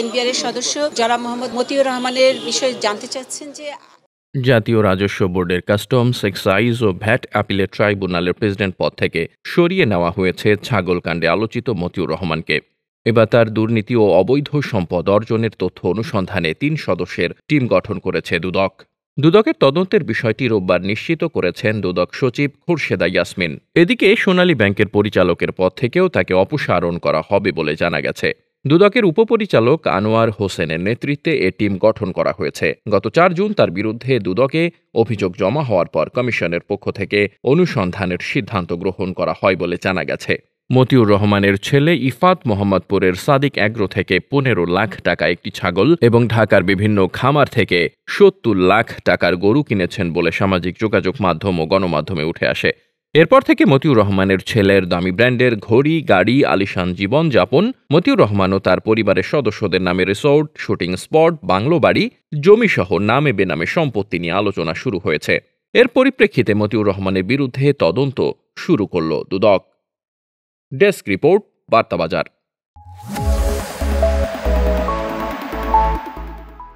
NBR এর সদস্য জনাব মোহাম্মদ মতিউর রহমানের বিষয়ে জানতে চাচ্ছেন যে জাতীয় রাজস্ব বোর্ডের কাস্টমস, এক্সাইজ ও ভ্যাট আপিলেট ট্রাইব্যুনালের প্রেসিডেন্ট পদ থেকে সরিয়ে নেওয়া হয়েছে ছাগলকাণ্ডে আলোচিত মতিউর রহমানকে। এবার তার দুর্নীতি ও অবৈধ সম্পদ অর্জনের তথ্য অনুসন্ধানে ৩ সদস্যের টিম গঠন করেছে দুদক। দুদকের তদন্তের বিষয়টি রোববার নিশ্চিত করেছেন দুদক সচিব খুরশেদা ইয়াসমিন। এদিকে সোনালী ব্যাংকের পরিচালকের পদ থেকেও তাকে অপসারণ করা হবে বলে জানা গেছে। দুদকের উপপরিচালক আনোয়ার হোসেনের নেতৃত্বে এ টিম গঠন করা হয়েছে। গত ৪ জুন তার বিরুদ্ধে দুদকে অভিযোগ জমা হওয়ার পর কমিশনের পক্ষ থেকে অনুসন্ধানের সিদ্ধান্ত গ্রহণ করা হয় বলে জানা গেছে। মতিউর রহমানের ছেলে ইফাত মোহাম্মদপুরের সাদিক অ্যাগ্রো থেকে ১৫ লাখ টাকা একটি ছাগল এবং ঢাকার বিভিন্ন খামার থেকে ৭০ লাখ টাকার গরু কিনেছেন বলে সামাজিক যোগাযোগ মাধ্যম ও গণমাধ্যমে উঠে আসে। এরপর থেকে মতিউর রহমানের ছেলের দামি ব্র্যান্ডের ঘড়ি, গাড়ি, আলিশান জীবনযাপন, মতিউর রহমান ও তার পরিবারের সদস্যদের নামে রিসোর্ট, শুটিং স্পট, বাংলো বাড়ি, জমিসহ নামে বেনামে সম্পত্তি নিয়ে আলোচনা শুরু হয়েছে। এর পরিপ্রেক্ষিতে মতিউর রহমানের বিরুদ্ধে তদন্ত শুরু করল দুদক। Desk report, বার্তাবাজার।